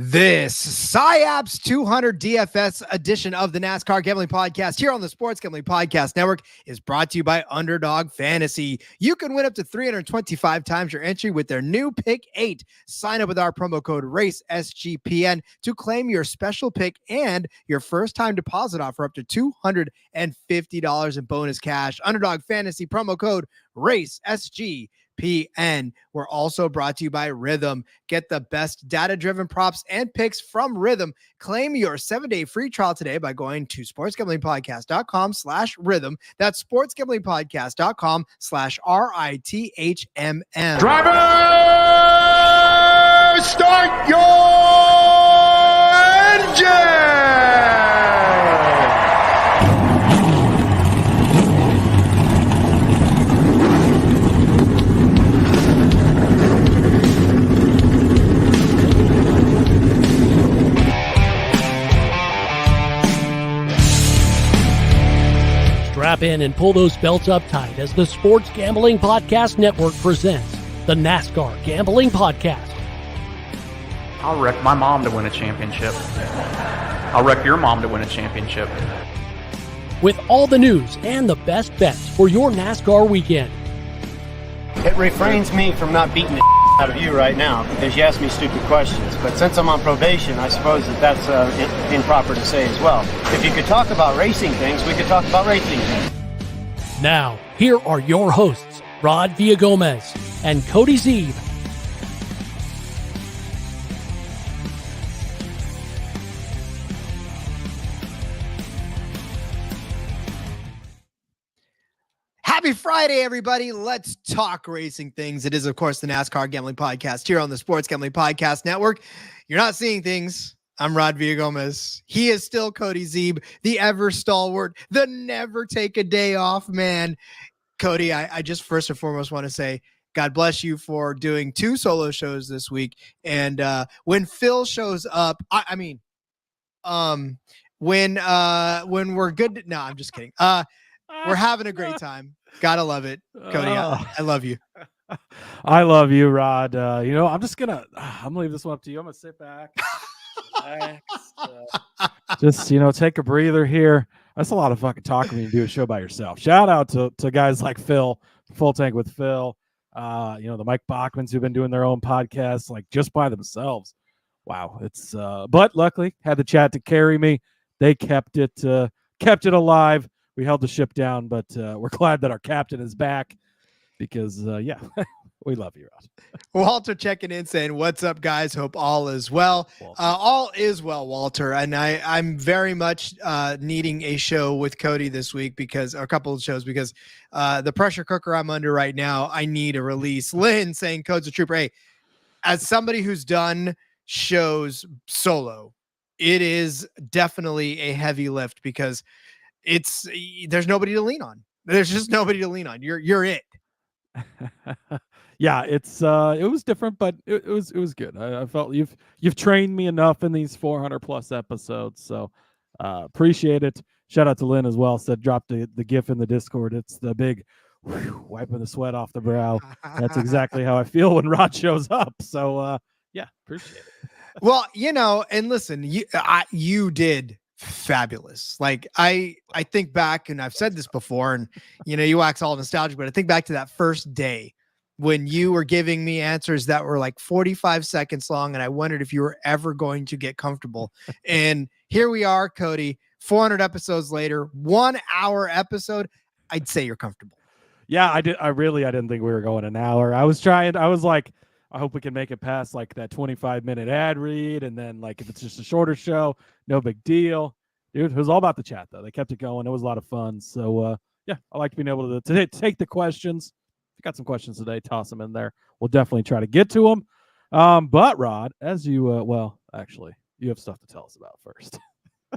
This SciAps 200 DFS edition of the NASCAR Gambling Podcast here on the Sports Gambling Podcast Network is brought to you by Underdog Fantasy. You can win up to 325 times your entry with their new Pick 8. Sign up with our promo code RACESGPN to claim your special pick and your first-time deposit offer up to $250 in bonus cash. Underdog Fantasy promo code RACESGPN. We're also brought to you by Rhythm. Get the best data-driven props and picks from Rhythm. Claim your 7-day free trial today by going to sportsgamblingpodcast.com/rhythm. That's sportsgamblingpodcast.com/RITHMM. Driver, start your engine! Strap in and pull those belts up tight as the Sports Gambling Podcast Network presents the NASCAR Gambling Podcast. I'll wreck my mom to win a championship. I'll wreck your mom to win a championship. With all the news and the best bets for your NASCAR weekend. It refrains me from not beating the out of you right now because you ask me stupid questions. But since I'm on probation, I suppose that's improper to say as well. If you could talk about racing things, we could talk about racing things. Now, here are your hosts, Rod Villagomez and Cody Zeeb. Happy Friday, everybody. Let's talk racing things. It is, of course, the NASCAR Gambling Podcast here on the Sports Gambling Podcast Network. You're not seeing things. I'm Rod Villagomez. He is still Cody Zeeb, the ever stalwart, the never take a day off man. Cody, I just first and foremost want to say God bless you for doing 2 solo shows this week. And when Phil shows up, when we're good. No, I'm just kidding. We're having a great time. Gotta love it. Cody, I love you. I love you, Rod. I'm gonna leave this one up to you. I'm gonna sit back, relax, just take a breather here. That's a lot of fucking talking when you do a show by yourself. Shout out to guys like Phil, Full Tank with Phil. The Mike Bachmans who've been doing their own podcasts like just by themselves. Wow, it's but luckily had the chat to carry me. They kept it alive. We held the ship down, but we're glad that our captain is back because, we love you, Rod. Walter checking in saying, what's up, guys? Hope all is well. All is well, Walter. And I'm very much needing a show with Cody this week or a couple of shows because the pressure cooker I'm under right now, I need a release. Lynn saying, Code's a trooper. Hey, as somebody who's done shows solo, it is definitely a heavy lift because there's nobody to lean on. There's just nobody to lean on. You're it. Yeah, it was different, but it was good. I felt you've trained me enough in these 400 plus episodes, so appreciate it. Shout out to Lynn as well. Said drop the GIF in the Discord. It's the big wiping the sweat off the brow. That's exactly how I feel when Rod shows up. So appreciate it. Well, and listen, you did fabulous. Like I think back, and I've said this before, and you wax all nostalgic, but I think back to that first day when you were giving me answers that were like 45 seconds long, and I wondered if you were ever going to get comfortable. And here we are, Cody, 400 episodes later, 1 hour episode. I'd say you're comfortable. Yeah, I didn't think we were going an hour. I was like, I hope we can make it past like that 25-minute ad read. And then like, if it's just a shorter show, no big deal. Dude, it was all about the chat though. They kept it going. It was a lot of fun. So I like being able to take the questions. If you got some questions today, toss them in there. We'll definitely try to get to them. But Rod, as you, actually you have stuff to tell us about first.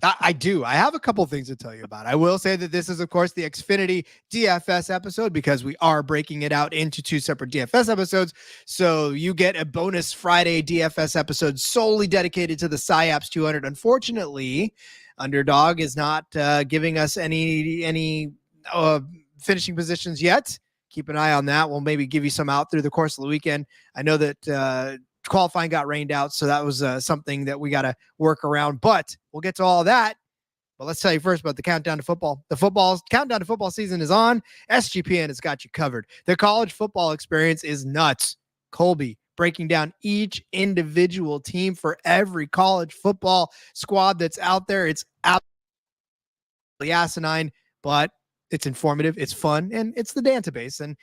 I do. I have a couple things to tell you about. I will say that this is, of course, the Xfinity DFS episode because we are breaking it out into 2 separate DFS episodes. So you get a bonus Friday DFS episode solely dedicated to the SciAps 200. Unfortunately, Underdog is not giving us any finishing positions yet. Keep an eye on that. We'll maybe give you some out through the course of the weekend. I know that qualifying got rained out, so that was something that we got to work around. But we'll get to all that. But let's tell you first about the countdown to football. The countdown to football season is on. SGPN has got you covered. The college football experience is nuts. Colby breaking down each individual team for every college football squad that's out there. It's absolutely asinine, but it's informative, it's fun, and it's the database. And,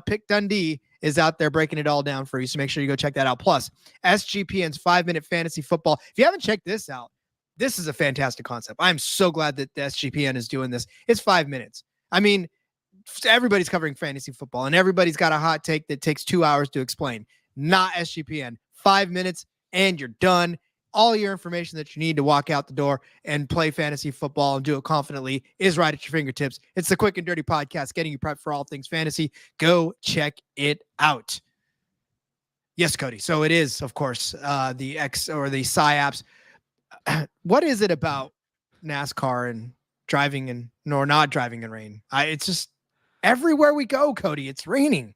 Pick Dundee is out there breaking it all down for you, so make sure you go check that out. Plus, SGPN's 5-minute fantasy football. If you haven't checked this out, this is a fantastic concept. I'm so glad that the SGPN is doing this. It's 5 minutes. I mean, everybody's covering fantasy football, and everybody's got a hot take that takes 2 hours to explain. Not SGPN. 5 minutes, and you're done. All your information that you need to walk out the door and play fantasy football and do it confidently is right at your fingertips. It's the Quick and Dirty Podcast, getting you prepped for all things fantasy. Go check it out. Yes, Cody. So it is, of course, the SciAps. What is it about NASCAR and driving in or not driving in rain? It's just everywhere we go, Cody, it's raining.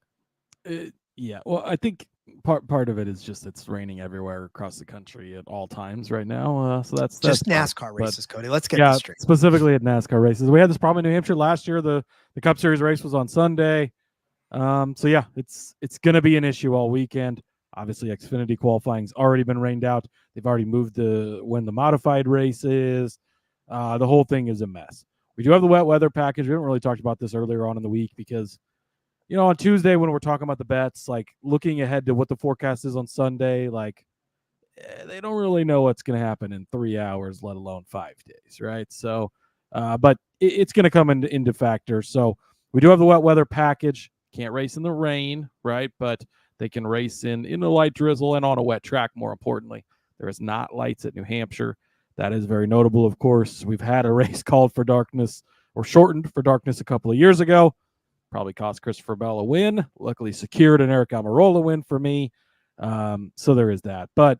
Yeah. Well, I think part of it is just it's raining everywhere across the country at all times right now. So that's just NASCAR races, Cody. Let's get this straight. Specifically at NASCAR races. We had this problem in New Hampshire last year. The Cup Series race was on Sunday. So yeah, it's going to be an issue all weekend. Obviously, Xfinity qualifying's already been rained out. They've already moved when the modified race is. The whole thing is a mess. We do have the wet weather package. We haven't really talked about this earlier on in the week because, on Tuesday when we're talking about the bets, like looking ahead to what the forecast is on Sunday, they don't really know what's going to happen in 3 hours, let alone 5 days, right? So, but it's going to come into factor. So we do have the wet weather package. Can't race in the rain, right? But they can race in a light drizzle and on a wet track, more importantly. There is not lights at New Hampshire. That is very notable, of course. We've had a race called for darkness or shortened for darkness a couple of years ago. Probably cost Christopher Bell a win. Luckily secured an Eric Almirola win for me. So there is that. But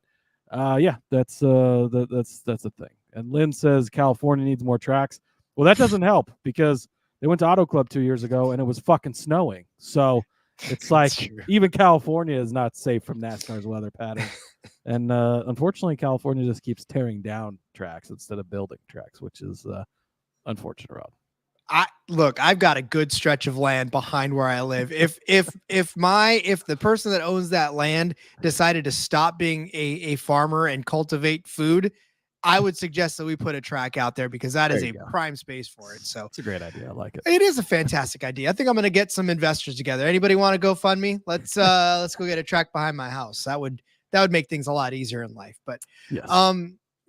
yeah, that's the thing. And Lynn says California needs more tracks. Well, that doesn't help because they went to Auto Club 2 years ago and it was fucking snowing. So it's like even California is not safe from NASCAR's weather pattern. And unfortunately, California just keeps tearing down tracks instead of building tracks, which is unfortunate, Rob. I've got a good stretch of land behind where I live. If the person that owns that land decided to stop being a farmer and cultivate food, I would suggest that we put a track out there because that is a prime space for it. So it's a great idea. I like it. It is a fantastic idea. I think I'm going to get some investors together. Anybody want to go fund me? Let's go get a track behind my house. That would make things a lot easier in life. But yes.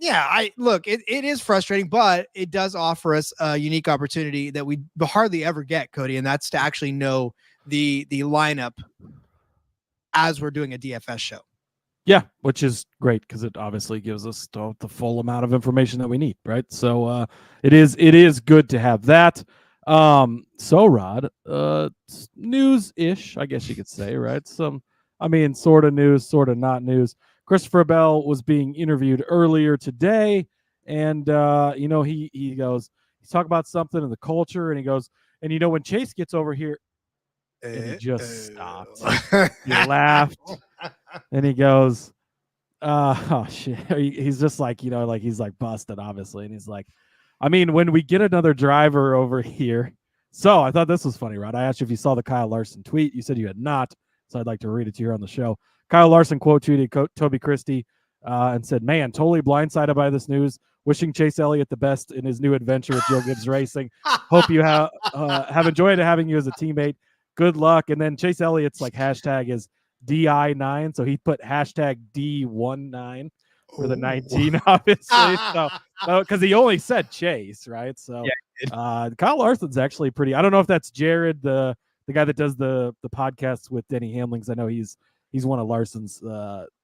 It is frustrating, but it does offer us a unique opportunity that we hardly ever get, Cody, and that's to actually know the lineup as we're doing a DFS show. Yeah, which is great because it obviously gives us the full amount of information that we need, right? So it is good to have that. So Rod, news-ish, I guess you could say, right? Sort of news, sort of not news. Christopher Bell was being interviewed earlier today, and he goes, he's talking about something in the culture, and he goes, and when Chase gets over here, and he just stopped. He laughed, and he goes, oh shit. He's just like, he's like busted, obviously, and he's like, when we get another driver over here. So I thought this was funny, Rod. I asked you if you saw the Kyle Larson tweet. You said you had not, so I'd like to read it to you on the show. Kyle Larson quote tweeted Toby Christie and said, "Man, totally blindsided by this news. Wishing Chase Elliott the best in his new adventure with Joe Gibbs Racing. Hope you have enjoyed having you as a teammate. Good luck." And then Chase Elliott's hashtag is DI9, so he put hashtag D19 for the 19, obviously. So because he only said Chase, right? So Kyle Larson's actually pretty. I don't know if that's Jared, the guy that does the podcast with Denny Hamlings. I know he's one of Larson's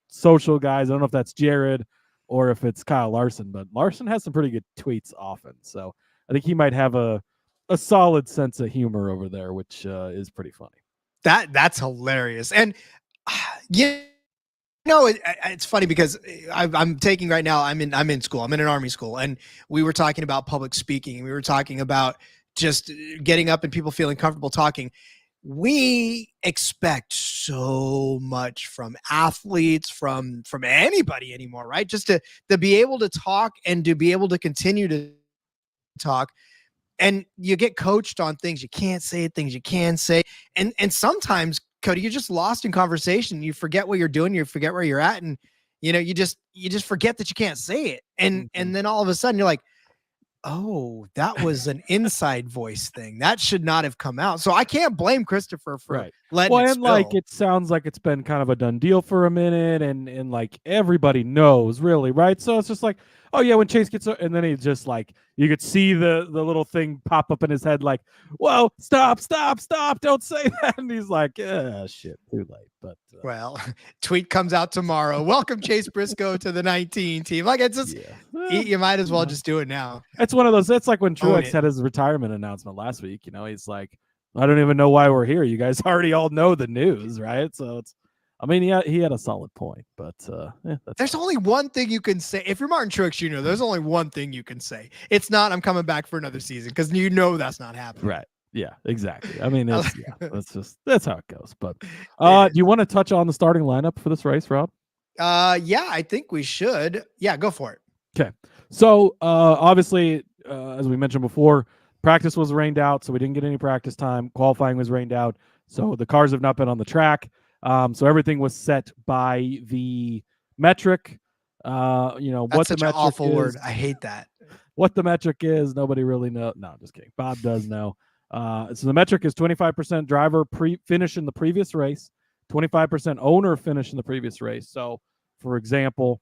social guys. I don't know if that's Jared or if it's Kyle Larson, but Larson has some pretty good tweets often. So I think he might have a solid sense of humor over there, which is pretty funny. That's hilarious. And it's funny because I'm taking right now, I'm in school. I'm in an Army school, and we were talking about public speaking. We were talking about just getting up and people feeling comfortable talking. we expect so much from athletes, from anybody anymore, right? Just to be able to talk and to be able to continue to talk. And you get coached on things you can't say, things you can say. And sometimes, Cody, you're just lost in conversation. You forget what you're doing. You forget where you're at. And, you just forget that you can't say it. And then all of a sudden you're like, oh, that was an inside voice thing. That should not have come out. So I can't blame Christopher for letting it spill. Like, it sounds like it's been kind of a done deal for a minute, and like everybody knows, really, right? So it's just like, oh yeah, when Chase gets, and then he just like, you could see the little thing pop up in his head, like, whoa, stop, don't say that. And he's like, yeah, shit, too late. But well, tweet comes out tomorrow. Welcome Chase Briscoe to the 19 team. Like, it's just, you might as well just do it now. It's one of those. It's like when Truex had his retirement announcement last week. He's like, I don't even know why we're here. You guys already all know the news, right? So it's, I mean, he had a solid point, but there's only one thing you can say. If you're Martin Truex Jr., there's only one thing you can say. It's not, I'm coming back for another season, because that's not happening. Right. Yeah, exactly. I mean, that's how it goes. But do you want to touch on the starting lineup for this race, Rob? Yeah, I think we should. Yeah, go for it. Okay. So obviously, as we mentioned before, practice was rained out, so we didn't get any practice time. Qualifying was rained out, so the cars have not been on the track. So everything was set by the metric. That's what such the metric an awful is. word. I hate that. What the metric is, nobody really knows. No, I'm just kidding. Bob does know. So the metric is 25% driver finish in the previous race, 25% owner finish in the previous race. So, for example,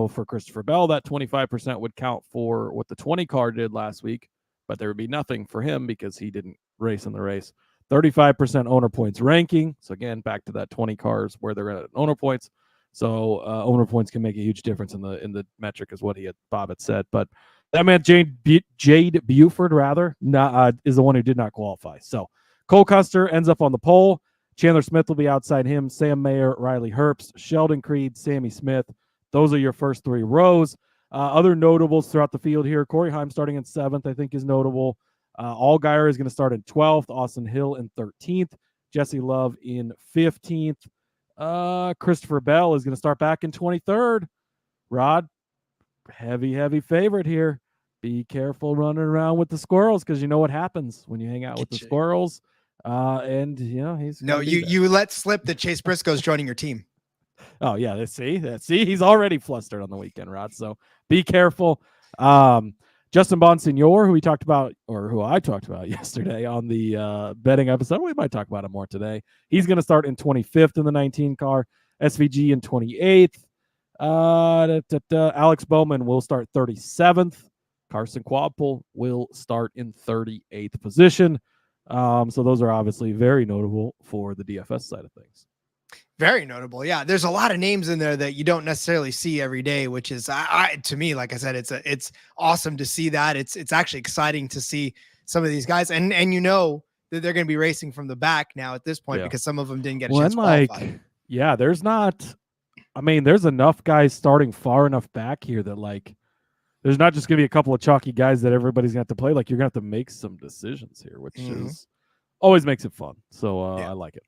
for Christopher Bell, that 25% would count for what the 20 car did last week, but there would be nothing for him because he didn't race in the race. 35% owner points ranking. So again, back to that 20 cars where they're at owner points. So owner points can make a huge difference in the metric, is what Bob had said. But that meant Jade Buford is the one who did not qualify. So Cole Custer ends up on the pole. Chandler Smith will be outside him. Sam Mayer, Riley Herbst, Sheldon Creed, Sammy Smith. Those are your first three rows. Other notables throughout the field here. Corey Heim starting in 7th, I think, is notable. Allgaier is going to start in 12th. Austin Hill in 13th. Jesse Love in 15th. Christopher Bell is going to start back in 23rd. Rod, heavy favorite here. Be careful running around with the squirrels, because you know what happens when you hang out with the squirrels. And he's you let slip that Chase Briscoe's joining your team. Oh yeah, see, he's already flustered on the weekend, Rod. So be careful. Justin Bonsignor, who I talked about yesterday on the betting episode. We might talk about him more today. He's going to start in 25th in the 19 car. SVG in 28th. Alex Bowman will start 37th. Carson Quapple will start in 38th position. So those are obviously very notable for the DFS side of things. Very notable. Yeah. There's a lot of names in there that you don't necessarily see every day, which is, to me, like I said, it's awesome to see that. It's actually exciting to see some of these guys, and that they're going to be racing from the back now at this point, because some of them didn't get a chance to qualify. There's enough guys starting far enough back here that there's not just going to be a couple of chalky guys that everybody's going to have to play. Like, you're going to have to make some decisions here, which is always makes it fun. So I like it.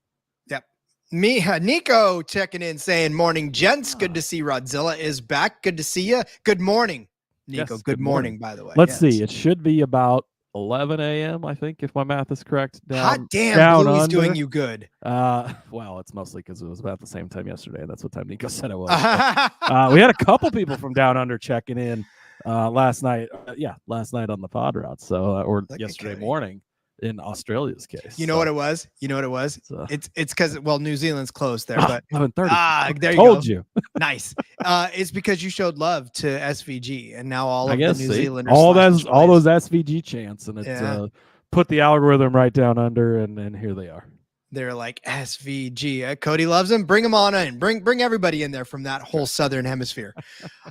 Yep. Nico checking in saying, morning, gents. Good to see Rodzilla is back. Good to see you. Good morning, Nico. Yes, good morning, by the way. Let's see. It should be about 11 a.m., I think, if my math is correct. Hot damn, Bluey's doing you good. Well, it's mostly because it was about the same time yesterday, and that's what time Nico said it was. We had a couple people from down under checking in last night. Last night on the pod route. So, or yesterday morning. In Australia's case, what it was? It's because New Zealand's closed there, but 11:30. There you told go. You. Nice. It's because you showed love to SVG, and now all of the New Zealanders, all those SVG chants, and it's put the algorithm right down under, and here they are. They're like, SVG. Cody loves them. Bring them on in. Bring everybody in there from that whole southern hemisphere.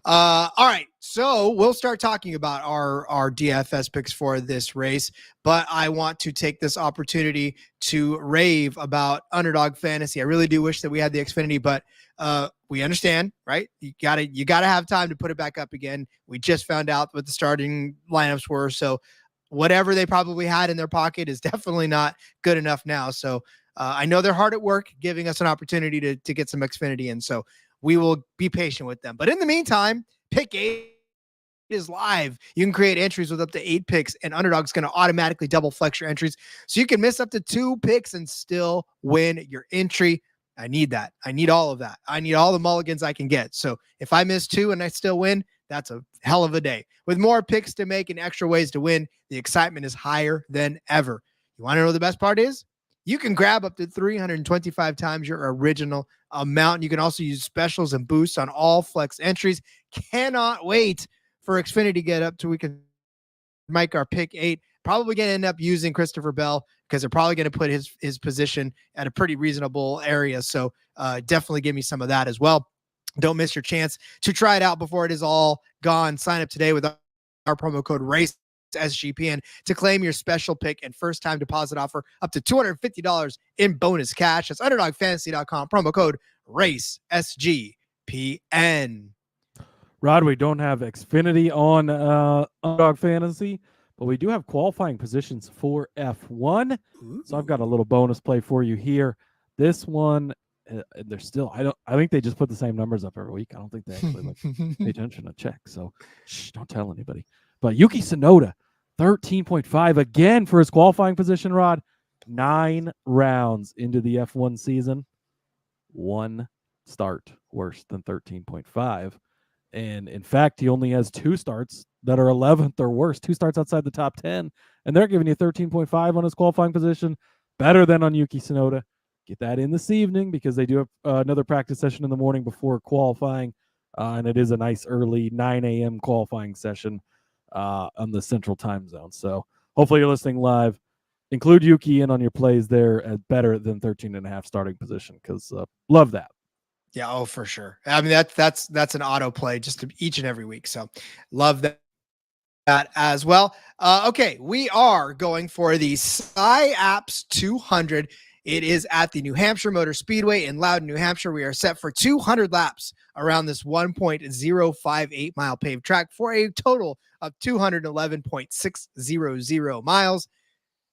All right. So we'll start talking about our DFS picks for this race, but I want to take this opportunity to rave about Underdog Fantasy. I really do wish that we had the Xfinity, but we understand, right? You gotta have time to put it back up again. We just found out what the starting lineups were, so whatever they probably had in their pocket is definitely not good enough now. So I know they're hard at work giving us an opportunity to get some Xfinity in. So we will be patient with them. But in the meantime, Pick 8 is live. You can create entries with up to 8 picks, and Underdog's going to automatically double flex your entries. So you can miss up to 2 picks and still win your entry. I need that. I need all of that. I need all the mulligans I can get. So if I miss 2 and I still win, that's a hell of a day. With more picks to make and extra ways to win, the excitement is higher than ever. You want to know what the best part is? You can grab up to 325 times your original amount. You can also use specials and boosts on all flex entries. Cannot wait for Xfinity to get up to we can make our Pick 8. Probably going to end up using Christopher Bell because they're probably going to put his position at a pretty reasonable area. So definitely give me some of that as well. Don't miss your chance to try it out before it is all gone. Sign up today with our promo code RACE SGPN to claim your special pick and first time deposit offer up to $250 in bonus cash. That's underdogfantasy.com, promo code RACE SGPN. Rod, we don't have Xfinity on Underdog Fantasy, but we do have qualifying positions for F1. Ooh. So I've got a little bonus play for you here. This one, they're still, I think they just put the same numbers up every week. I don't think they actually pay attention to check. So don't tell anybody. But Yuki Tsunoda, 13.5 again for his qualifying position, Rod. 9 rounds into the F1 season. 1 start worse than 13.5. And in fact, he only has 2 starts that are 11th or worse, 2 starts outside the top 10. And they're giving you 13.5 on his qualifying position. Better than on Yuki Tsunoda. Get that in this evening because they do have another practice session in the morning before qualifying. And it is a nice early 9 a.m. qualifying session on the central time zone. So hopefully you're listening live. Include Yuki in on your plays there at better than 13.5 starting position because love that. Yeah, oh, for sure. I mean, that's an auto play just each and every week. So love that as well. Okay, we are going for the SciAps 200. It is at the New Hampshire Motor Speedway in Loudon, New Hampshire. We are set for 200 laps around this 1.058 mile paved track for a total of 211.600 miles.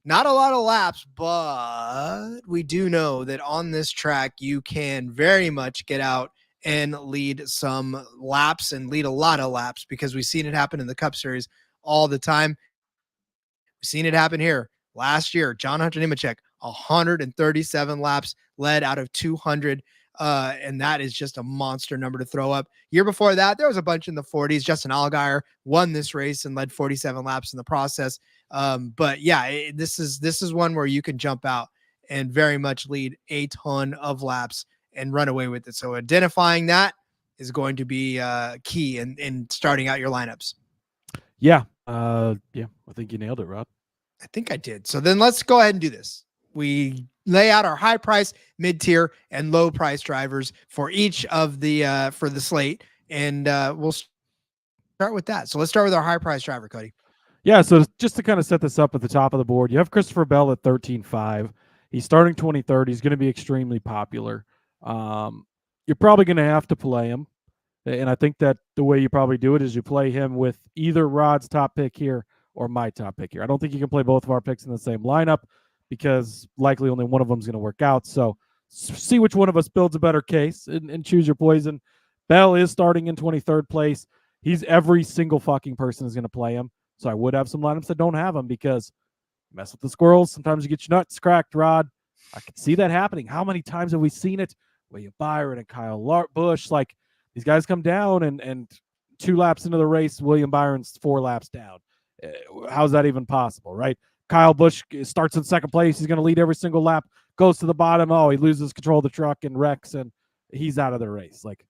Not a lot of laps, but we do know that on this track, you can very much get out and lead some laps and lead a lot of laps because we've seen it happen in the Cup Series all the time. We've seen it happen here. Last year, John Hunter Nemechek, 137 laps led out of 200. And that is just a monster number to throw up. Year before that, there was a bunch in the 40s. Justin Allgaier won this race and led 47 laps in the process. But yeah, this is one where you can jump out and very much lead a ton of laps and run away with it. So identifying that is going to be key in starting out your lineups. Yeah. I think you nailed it, Rob. I think I did. So then let's go ahead and do this. We lay out our high price, mid-tier, and low price drivers for each of the for the slate. And we'll start with that. So let's start with our high price driver, Cody. Yeah, so just to kind of set this up at the top of the board, you have Christopher Bell at 13.5. He's starting 23rd. He's going to be extremely popular. You're probably going to have to play him. And I think that the way you probably do it is you play him with either Rod's top pick here or my top pick here. I don't think you can play both of our picks in the same lineup because likely only one of them is going to work out. So see which one of us builds a better case and choose your poison. Bell is starting in 23rd place. He's every single fucking person is going to play him. So I would have some lineups that don't have him because mess with the squirrels. Sometimes you get your nuts cracked, Rod. I can see that happening. How many times have we seen it? William Byron and Kyle Busch, like these guys come down and 2 laps into the race, William Byron's 4 laps down. How's that even possible, right? Kyle Busch starts in second place. He's going to lead every single lap, goes to the bottom. Oh, he loses control of the truck and wrecks, and he's out of the race. Like,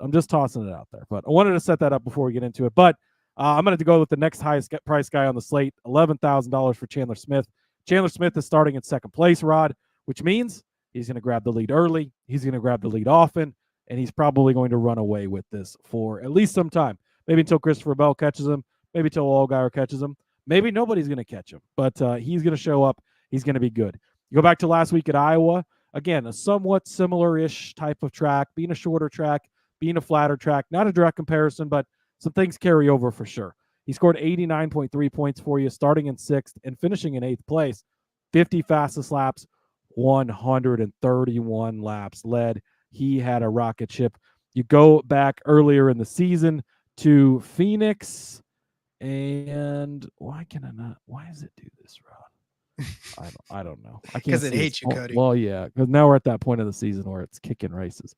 I'm just tossing it out there. But I wanted to set that up before we get into it. But I'm going to go with the next highest price guy on the slate, $11,000 for Chandler Smith. Chandler Smith is starting in second place, Rod, which means he's going to grab the lead early. He's going to grab the lead often, and he's probably going to run away with this for at least some time. Maybe until Christopher Bell catches him. Maybe until Allgaier catches him. Maybe nobody's going to catch him, but he's going to show up. He's going to be good. You go back to last week at Iowa. Again, a somewhat similar-ish type of track, being a shorter track, being a flatter track. Not a direct comparison, but some things carry over for sure. He scored 89.3 points for you, starting in 6th and finishing in 8th place. 50 fastest laps, 131 laps led. He had a rocket ship. You go back earlier in the season to Phoenix, and why does it do this, Rod? I don't know. I can't Because it hates you, Cody. Well, yeah, because now we're at that point of the season where it's kicking races.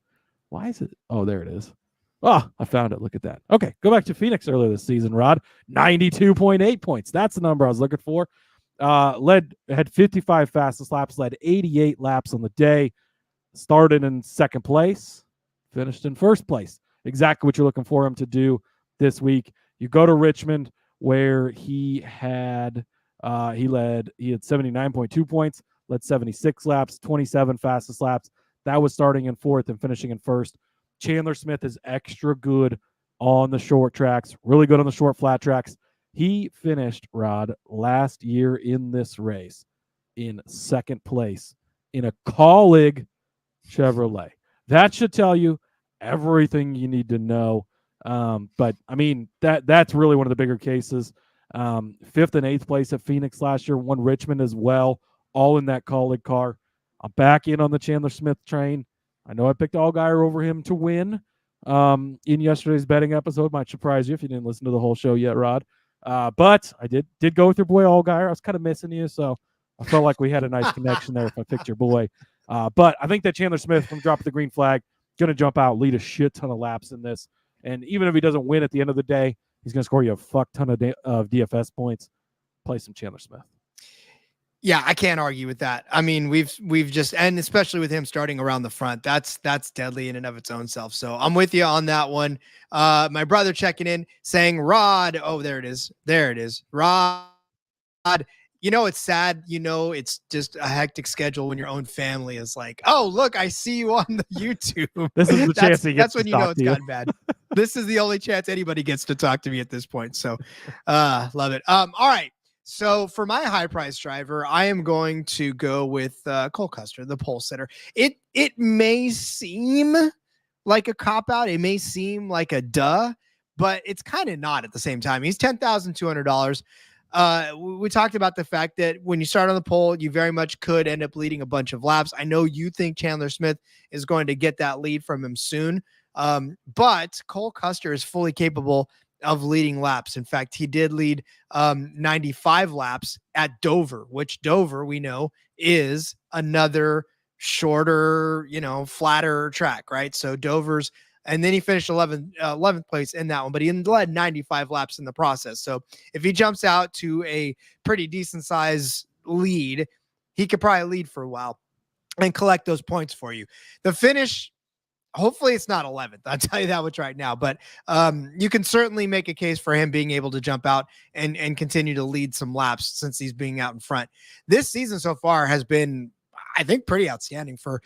Why is it? Oh, there it is. Oh, I found it. Look at that. Okay, go back to Phoenix earlier this season, Rod. 92.8 points. That's the number I was looking for. Had 55 fastest laps, led 88 laps on the day, started in 2nd place, finished in 1st place. Exactly what you're looking for him to do this week. You go to Richmond, where he had 79.2 points, led 76 laps, 27 fastest laps. That was starting in 4th and finishing in 1st. Chandler Smith is extra good on the short tracks, really good on the short flat tracks. He finished, Rod, last year in this race in 2nd place in a Colleague Chevrolet. That should tell you everything you need to know. But I mean, that's really one of the bigger cases. 5th and 8th place at Phoenix last year, won Richmond as well, all in that Colleague car. I'm back in on the Chandler Smith train. I know I picked Allgaier over him to win in yesterday's betting episode. Might surprise you if you didn't listen to the whole show yet, Rod. But I did go with your boy Allgaier. I was kind of missing you, so I felt like we had a nice connection there if I picked your boy. But I think that Chandler Smith, from dropping the green flag, going to jump out, lead a shit ton of laps in this. And even if he doesn't win at the end of the day, he's going to score you a fuck ton of DFS points. Play some Chandler Smith. Yeah, I can't argue with that. I mean, we've just, and especially with him starting around the front, that's deadly in and of its own self. So I'm with you on that one. My brother checking in saying, Rod, oh, there it is. Rod, it's sad. It's just a hectic schedule when your own family is like, oh, look, I see you on the YouTube. This is the chance he gets that's when to talk it's gotten bad. This is the only chance anybody gets to talk to me at this point. So love it. All right. So for my high price driver, I am going to go with Cole Custer, the pole sitter. It may seem like a cop-out. It may seem like a duh, but it's kind of not at the same time. He's $10,200. We talked about the fact that when you start on the pole, you very much could end up leading a bunch of laps. I know you think Chandler Smith is going to get that lead from him soon, but Cole Custer is fully capable of leading laps. In fact, he did lead 95 laps at Dover, which Dover, we know, is another shorter, flatter track, right? So Dover's, and then he finished 11th place in that one, but he led 95 laps in the process. So if he jumps out to a pretty decent size lead, he could probably lead for a while and collect those points for you. The finish, hopefully it's not 11th. I'll tell you that much right now, but you can certainly make a case for him being able to jump out and continue to lead some laps since he's being out in front. This season so far has been, I think, pretty outstanding for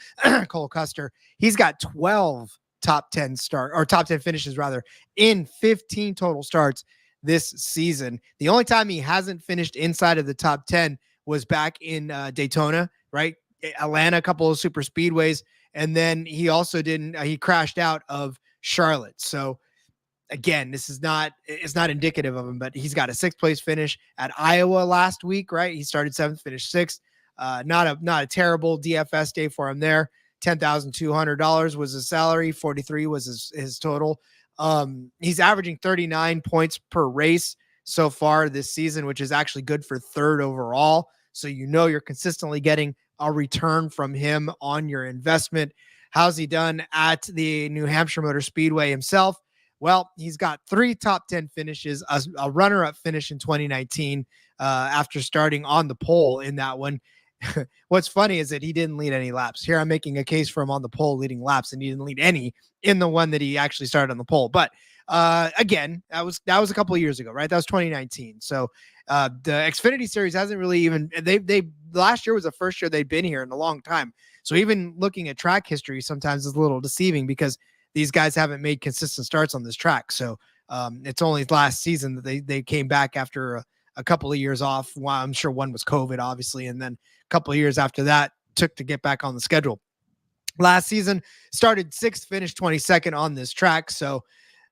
Cole Custer. He's got 12 top 10 finishes rather in 15 total starts this season. The only time he hasn't finished inside of the top 10 was back in Daytona, right? Atlanta, a couple of super speedways. And then he also he crashed out of Charlotte. So again, it's not indicative of him, but he's got a 6th place finish at Iowa last week, right? He started 7th, finished 6th. Not a terrible DFS day for him there. $10,200 was his salary. 43 was his total. He's averaging 39 points per race so far this season, which is actually good for 3rd overall. So you're consistently getting a return from him on your investment. How's he done at the New Hampshire Motor Speedway himself? Well, he's got 3 top 10 finishes, a runner-up finish in 2019 after starting on the pole in that one. What's funny is that he didn't lead any laps. Here I'm making a case for him on the pole leading laps, and he didn't lead any in the one that he actually started on the pole. But again, that was a couple of years ago, right? That was 2019. So the Xfinity Series hasn't really even, last year was the first year they'd been here in a long time. So even looking at track history sometimes is a little deceiving because these guys haven't made consistent starts on this track. So it's only last season that they came back after a couple of years off. Well, I'm sure one was COVID, obviously, and then a couple of years after that took to get back on the schedule. Last season started 6th, finished 22nd on this track. So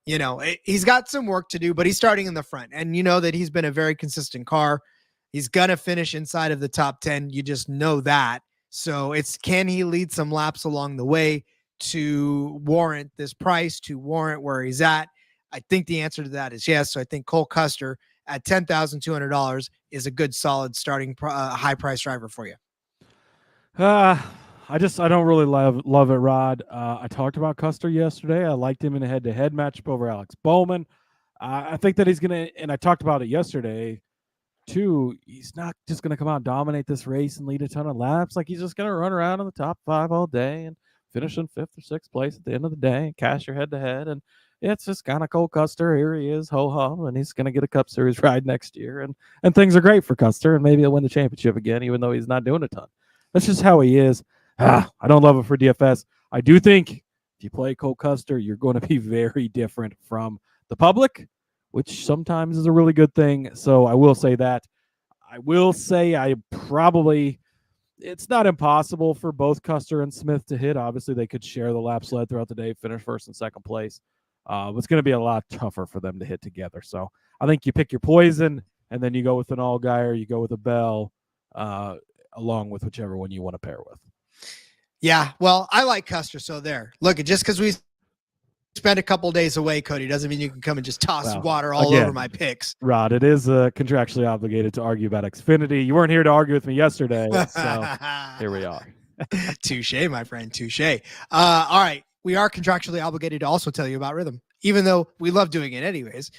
he's got some work to do, but he's starting in the front. And you know that he's been a very consistent car. He's going to finish inside of the top 10. You just know that. So can he lead some laps along the way to warrant this price, to warrant where he's at? I think the answer to that is yes. So I think Cole Custer at $10,200 is a good, solid starting high price driver for you. I don't really love it, Rod. I talked about Custer yesterday. I liked him in a head-to-head matchup over Alex Bowman. I think that he's going to, and I talked about it yesterday too, he's not just going to come out and dominate this race and lead a ton of laps. Like, he's just going to run around in the top 5 all day and finish in 5th or 6th place at the end of the day and cash your head-to-head. And it's just kind of Cole Custer. Here he is, ho-hum, and he's going to get a Cup Series ride next year. And things are great for Custer, and maybe he'll win the championship again, even though he's not doing a ton. That's just how he is. I don't love it for DFS. I do think if you play Cole Custer, you're going to be very different from the public, which sometimes is a really good thing. So I will say that. I will say it's not impossible for both Custer and Smith to hit. Obviously, they could share the laps led throughout the day, finish 1st and 2nd place. But it's going to be a lot tougher for them to hit together. So I think you pick your poison, and then you go with an Allgaier, you go with a Bell, along with whichever one you want to pair with. Yeah, well, I like Custer, so there. Look, just because we spent a couple days away, Cody, doesn't mean you can come and just toss water all over my picks. Rod, it is contractually obligated to argue about Xfinity. You weren't here to argue with me yesterday, so here we are. Touche, my friend, touche. All right, we are contractually obligated to also tell you about Rhythm. Even though we love doing it anyways,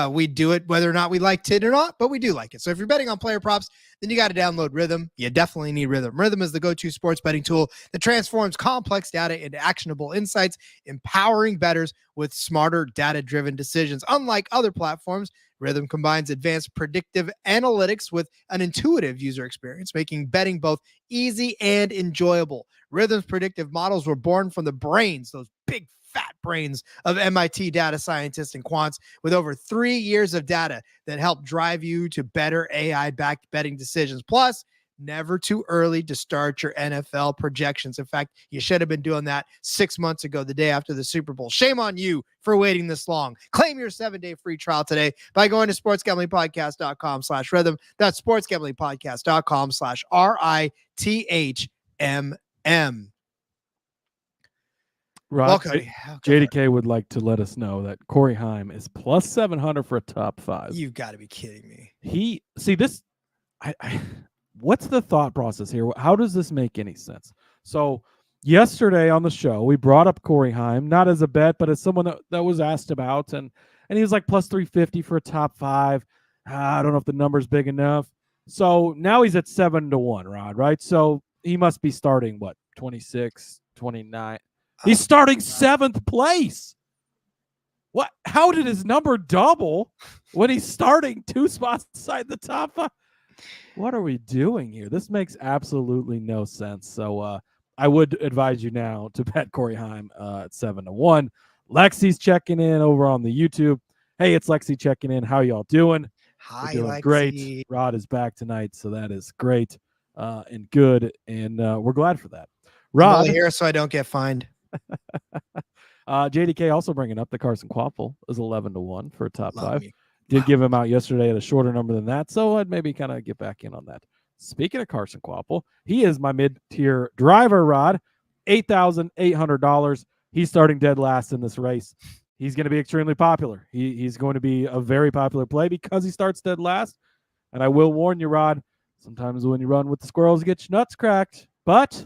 we do it whether or not we liked it or not, but we do like it. So if you're betting on player props, then you got to download Rhythm. You definitely need Rhythm. Rhythm is the go-to sports betting tool that transforms complex data into actionable insights, empowering bettors with smarter data-driven decisions. Unlike other platforms, Rhythm combines advanced predictive analytics with an intuitive user experience, making betting both easy and enjoyable. Rhythm's predictive models were born from the brains, those big fat brains of MIT data scientists and quants with over 3 years of data that help drive you to better AI-backed betting decisions. Plus, never too early to start your NFL projections. In fact, you should have been doing that 6 months ago, the day after the Super Bowl. Shame on you for waiting this long. Claim your 7-day free trial today by going to sportsgamblingpodcast.com/rhythm. That's sportsgamblingpodcast.com/RITHMM. Rod, Well, Cody, JDK would like to let us know that Corey Heim is plus 700 for a top 5. You've got to be kidding me. What's the thought process here? How does this make any sense? So yesterday on the show, we brought up Corey Heim, not as a bet, but as someone that was asked about, and he was like plus 350 for a top 5. I don't know if the number's big enough. So now he's at 7-1, Rod, right? So he must be starting, 26, 29. He's starting 7th place. What? How did his number double when he's starting 2 spots inside the top 5? What are we doing here? This makes absolutely no sense. So I would advise you now to bet Corey Heim at 7-1. Lexi's checking in over on the YouTube. Hey, it's Lexi checking in. How y'all doing? Hi, we're doing Lexi. Great. Rod is back tonight, so that is great and good, and we're glad for that. Rod, I'm only here so I don't get fined. JDK also bringing up the Carson Quaffle is 11-1 for a top 5. Me. Did give him out yesterday at a shorter number than that, so I'd maybe kind of get back in on that. Speaking of Carson Quaffle, he is my mid-tier driver, Rod. $8,800. He's starting dead last in this race. He's going to be extremely popular. He's going to be a very popular play because he starts dead last. And I will warn you, Rod, sometimes when you run with the squirrels, you get your nuts cracked. But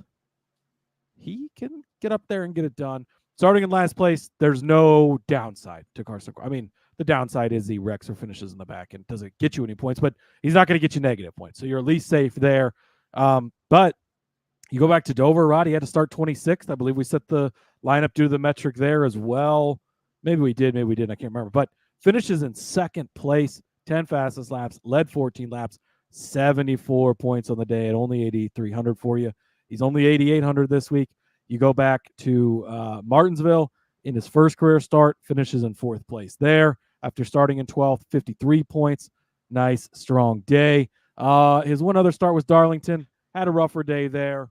he can get up there and get it done. Starting in last place, there's no downside to Carson. I mean, the downside is he wrecks or finishes in the back and doesn't get you any points, but he's not going to get you negative points. So you're at least safe there. But you go back to Dover, Rod, he had to start 26th. I believe we set the lineup due to the metric there as well. Maybe we did, maybe we didn't. I can't remember. But finishes in 2nd place, 10 fastest laps, led 14 laps, 74 points on the day at only 8,300 for you. He's only 8,800 this week. You go back to Martinsville in his first career start, finishes in 4th place there after starting in 12th, 53 points. Nice, strong day. His one other start was Darlington. Had a rougher day there.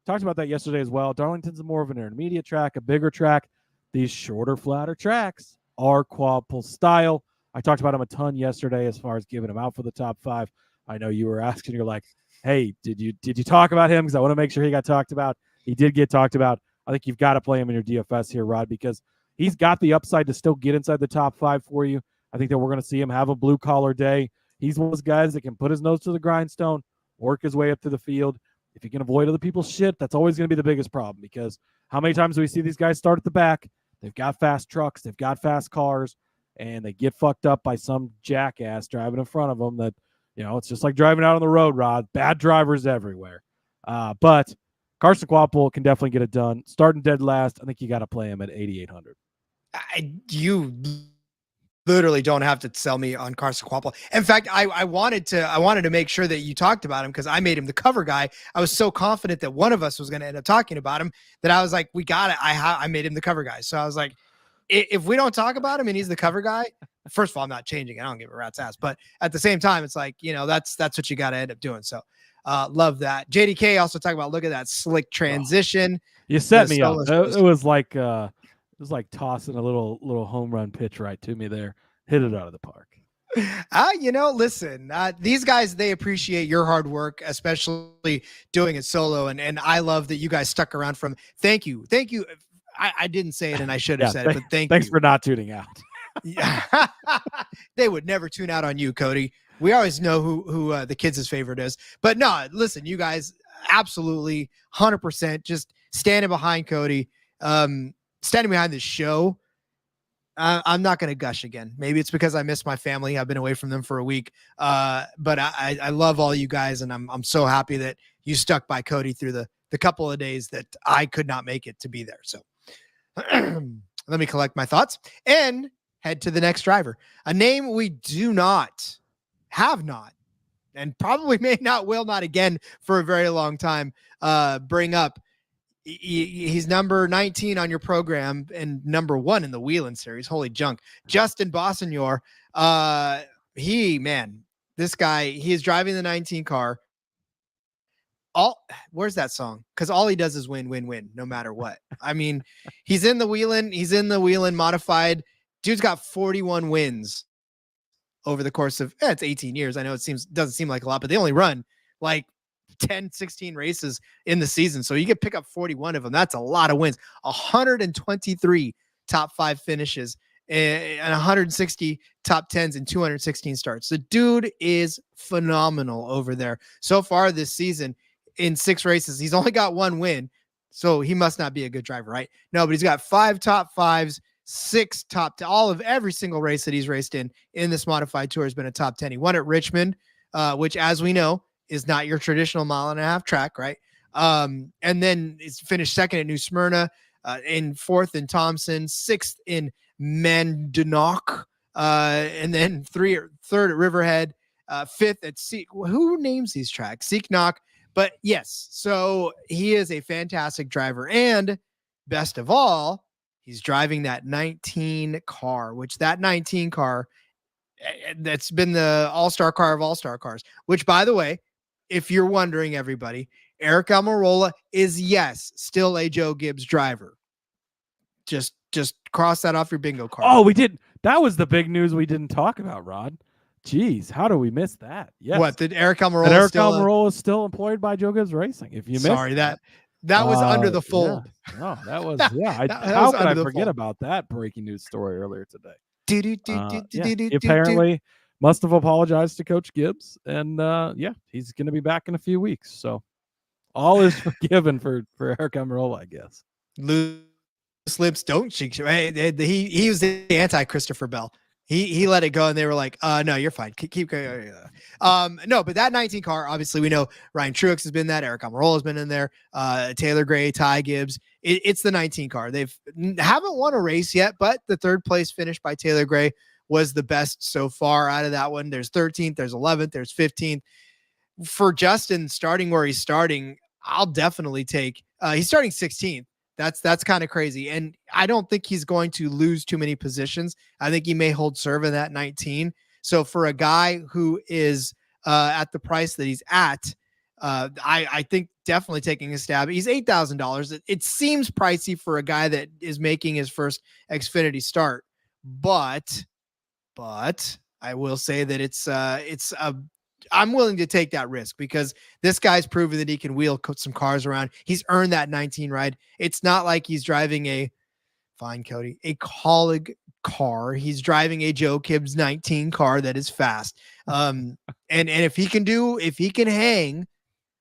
Talked about that yesterday as well. Darlington's more of an intermediate track, a bigger track. These shorter, flatter tracks R. Quapple style. I talked about him a ton yesterday as far as giving him out for the top 5. I know you were asking, you're like, hey, did you talk about him? Because I want to make sure he got talked about. He did get talked about. I think you've got to play him in your DFS here, Rod, because he's got the upside to still get inside the top 5 for you. I think that we're going to see him have a blue-collar day. He's one of those guys that can put his nose to the grindstone, work his way up to the field. If he can avoid other people's shit, that's always going to be the biggest problem, because how many times do we see these guys start at the back? They've got fast trucks, they've got fast cars, and they get fucked up by some jackass driving in front of them that, it's just like driving out on the road, Rod. Bad drivers everywhere. But Carson Quapple can definitely get it done. Starting dead last, I think you got to play him at 8,800. You literally don't have to sell me on Carson Quapple. In fact, I wanted to make sure that you talked about him because I made him the cover guy. I was so confident that one of us was going to end up talking about him that I was like, we got it. I made him the cover guy. So I was like, if we don't talk about him and he's the cover guy, first of all, I'm not changing it. I don't give a rat's ass. But at the same time, it's like, that's what you got to end up doing. So love that. JDK also talking about, look at that slick transition. You set me up. It was like tossing a little home run pitch right to me there. Hit it out of the park. Listen, these guys, they appreciate your hard work, especially doing it solo. And I love that you guys stuck around from. Thank you. I didn't say it and I should have said it, but thanks for not tuning out. Yeah. They would never tune out on you, Cody. We always know who the kids' favorite is. But no, listen, you guys absolutely 100% just standing behind Cody, standing behind this show. I'm not going to gush again. Maybe it's because I miss my family. I've been away from them for a week. But I love all you guys, and I'm so happy that you stuck by Cody through the couple of days that I could not make it to be there. So let me collect my thoughts and head to the next driver. A name we have not, and probably will not again for a very long time, bring up. He's number 19 on your program and number 1 in the Wheeling series. Holy junk. Justin Bossignor. This guy, he is driving the 19 car. Where's that song? Because all he does is win, no matter what. I mean, he's in the Wheeling modified. Dude's got 41 wins over the course of it's 18 years. I know doesn't seem like a lot, but they only run like 10, 16 races in the season. So you can pick up 41 of them. That's a lot of wins. 123 top 5 finishes and 160 top 10s and 216 starts. The dude is phenomenal over there. So far this season, in 6 races, he's only got 1 win. So he must not be a good driver, right? No, but he's got 5 top 5s, 6 top to all of every single race that he's raced in this modified tour has been a top 10. He won at Richmond, which, as we know, is not your traditional 1.5 mile track, right? And then he's finished 2nd at New Smyrna, in 4th in Thompson, 6th in Mandanock, and then 3rd at Riverhead, 5th at who names these tracks? Seeknock. But yes, so he is a fantastic driver. And best of all, he's driving that 19 car, which that 19 car, that's been the all-star car of all-star cars, which, by the way, if you're wondering, everybody, Eric Almirola is, yes, still a Joe Gibbs driver. Just cross that off your bingo card. Oh, we did. That was the big news we didn't talk about, Rod. Jeez, how do we miss that? Yes. What, did Eric Almirola Almirola is still employed by Joe Gibbs Racing? If you missed, sorry, that was under the fold. Yeah. No, that was how could I forget about that breaking news story earlier today? He apparently must have apologized to Coach Gibbs, and he's going to be back in a few weeks. So all is forgiven for Eric Almirola, I guess. Loose lips don't cheat. Right? He was the anti-Christopher Bell. He let it go, and they were like, no, you're fine. Keep going. No, but that 19 car, obviously, we know Ryan Truex has been that. Eric Almirola has been in there. Taylor Gray, Ty Gibbs. It's the 19 car. Haven't won a race yet, but the 3rd place finish by Taylor Gray was the best so far out of that one. There's 13th, there's 11th, there's 15th. For Justin starting where he's starting, I'll definitely take, he's starting 16th. That's kind of crazy. And I don't think he's going to lose too many positions. I think he may hold serve in that 19. So for a guy who is at the price that he's at, I think definitely taking a stab. He's $8,000. It seems pricey for a guy that is making his first Xfinity start, but I will say that I'm willing to take that risk because this guy's proven that he can wheel some cars around. He's earned that 19 ride. It's not like he's driving a Colleague car. He's driving a Joe Gibbs 19 car that is fast. And if he can hang,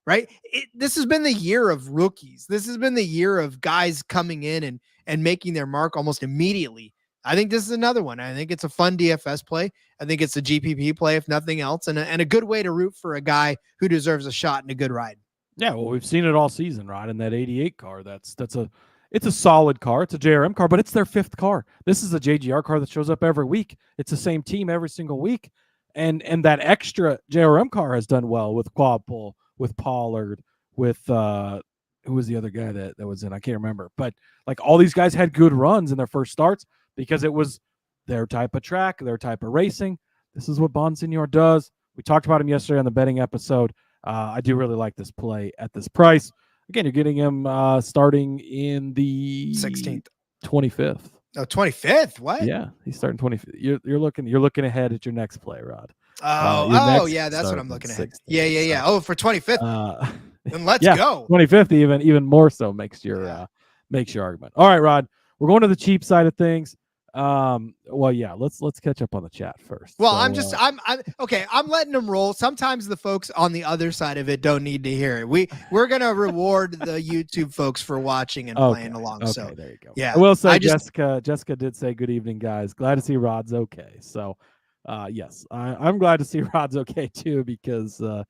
right? This has been the year of rookies. This has been the year of guys coming in and making their mark almost immediately. I think this is another one. I think it's a fun DFS play. I think it's a GPP play, if nothing else, and a good way to root for a guy who deserves a shot and a good ride. Yeah, well, we've seen it all season, Rod, in that 88 car. It's a solid car. It's a JRM car, but it's their 5th car. This is a JGR car that shows up every week. It's the same team every single week. And that extra JRM car has done well with Quadpole, with Pollard, with who was the other guy that was in? I can't remember. But like all these guys had good runs in their first starts because it was their type of track, their type of racing. This is what Bonsignor does. We talked about him yesterday on the betting episode. I do really like this play at this price. Again, you're getting him starting in the 16th, 25th. Oh, 25th. What? Yeah, he's starting 25th. You're looking ahead at your next play, Rod. Yeah, that's what I'm looking at. 16th, yeah. Oh, for 25th. Then let's go. 25th even more so makes your argument. All right, Rod. We're going to the cheap side of things. Let's catch up on the chat first. Well, I'm okay. I'm letting them roll. Sometimes the folks on the other side of it don't need to hear it. We're gonna reward the YouTube folks for watching and playing along. Okay, so there you go. Yeah, I will say Jessica did say good evening, guys. Glad to see Rod's okay. So yes, I'm glad to see Rod's okay too, because that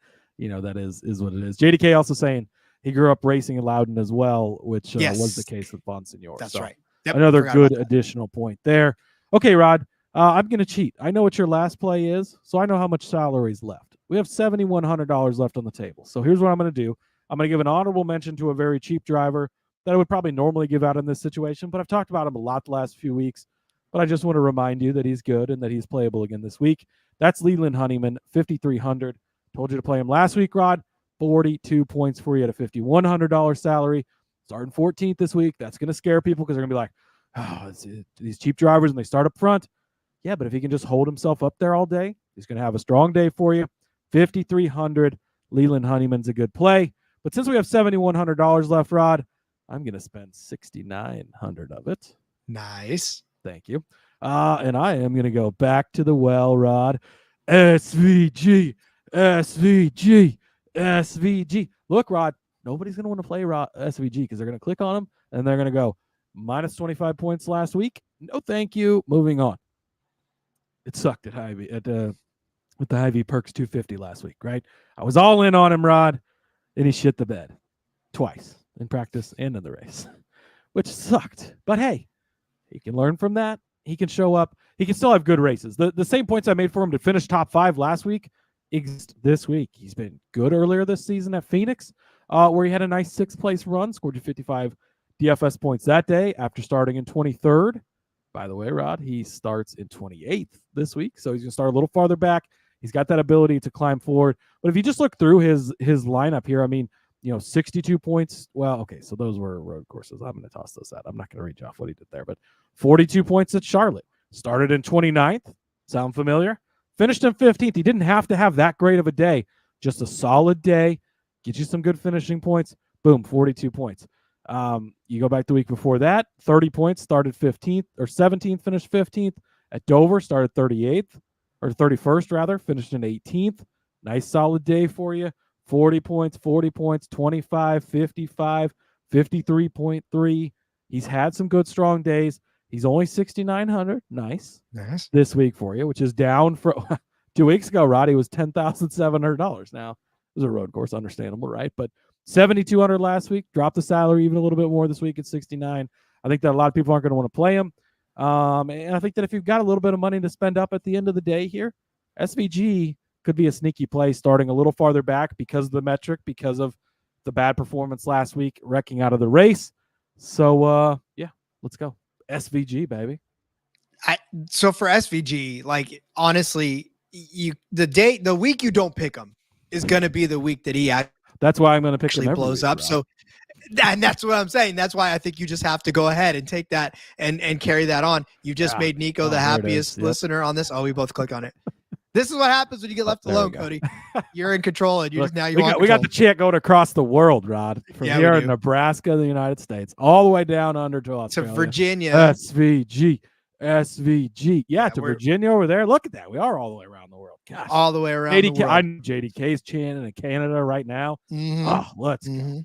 is what it is. JDK also saying he grew up racing in Loudon as well, which was the case with Bonsignor. That's right. Yep, another good additional point there. Okay, Rod, I'm going to cheat. I know what your last play is, so I know how much salary is left. We have $7,100 left on the table. So here's what I'm going to do. I'm going to give an honorable mention to a very cheap driver that I would probably normally give out in this situation, but I've talked about him a lot the last few weeks. But I just want to remind you that he's good and that he's playable again this week. That's Leland Honeyman, 5,300. Told you to play him last week, Rod. 42 points for you at a $5,100 salary. Starting 14th this week. That's going to scare people because they're going to be like, oh, these cheap drivers and they start up front. Yeah, but if he can just hold himself up there all day, he's going to have a strong day for you. 5,300. Leland Honeyman's a good play. But since we have $7,100 left, Rod, I'm going to spend $6,900 of it. Nice. Thank you. And I am going to go back to the well, Rod. SVG. Look, Rod, nobody's going to want to play SVG because they're going to click on him and they're going to go minus 25 points last week. No, thank you. Moving on. It sucked at Hy-Vee with the Hy-Vee Perks 250 last week, right? I was all in on him, Rod, and he shit the bed twice in practice and in the race, which sucked. But hey, he can learn from that. He can show up. He can still have good races. The same points I made for him to finish top 5 last week exist this week. He's been good earlier this season at Phoenix, where he had a nice 6th place run, scored you 55 DFS points that day after starting in 23rd. By the way, Rod, he starts in 28th this week, so he's going to start a little farther back. He's got that ability to climb forward. But if you just look through his lineup here, I mean, 62 points. Well, okay, so those were road courses. I'm going to toss those out. I'm not going to read off what he did there, but 42 points at Charlotte. Started in 29th. Sound familiar? Finished in 15th. He didn't have to have that great of a day. Just a solid day. Get you some good finishing points. Boom, 42 points. You go back the week before that, 30 points, started 15th or 17th, finished 15th. At Dover, started 38th or 31st rather, finished in 18th. Nice solid day for you. 40 points, 25, 55, 53.3. He's had some good strong days. He's only 6,900. Nice. This week for you, which is down from 2 weeks ago, Roddy was $10,700. Now, it was a road course, understandable, right? But 7,200 last week, dropped the salary even a little bit more this week at 69. I think that a lot of people aren't going to want to play him. And I think that if you've got a little bit of money to spend up at the end of the day here, SVG could be a sneaky play starting a little farther back because of the metric, because of the bad performance last week, wrecking out of the race. So, let's go. SVG, baby. So for SVG, like, honestly, the week you don't pick him is going to be the week that he that's why I'm going to pick him. Blows week, up. Rob. So And that's what I'm saying. That's why I think you just have to go ahead and take that and carry that on. You just made Nico the happiest listener on this. Oh, we both click on it. This is what happens when you get left alone, Cody. You're in control, and we got the chant going across the world, Rod, from here in Nebraska, the United States, all the way down under to Australia, to Virginia. SVG. Yeah, to Virginia over there. Look at that. We are all the way around the world. Gosh. All the way around JDK, the world. I know JDK's chanting in Canada right now. Mm-hmm. Oh, let's go.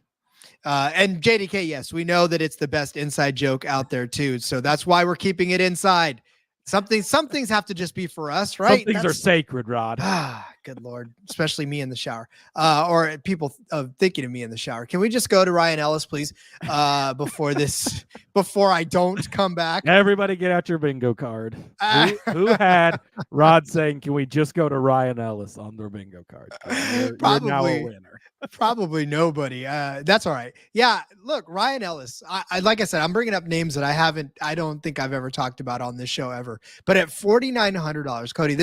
And JDK, yes, we know that it's the best inside joke out there too. So that's why we're keeping it inside. Some things have to just be for us, right? Some things are sacred, Rod. Good Lord, especially me in the shower, or people thinking of me in the shower. Can we just go to Ryan Ellis, please, before I don't come back? Everybody get out your bingo card. Who had Rod saying, can we just go to Ryan Ellis on their bingo card? You're now a winner. Probably nobody. That's all right. Yeah, look, Ryan Ellis. I like I said, I'm bringing up names that I don't think I've ever talked about on this show ever. But at $4,900, Cody,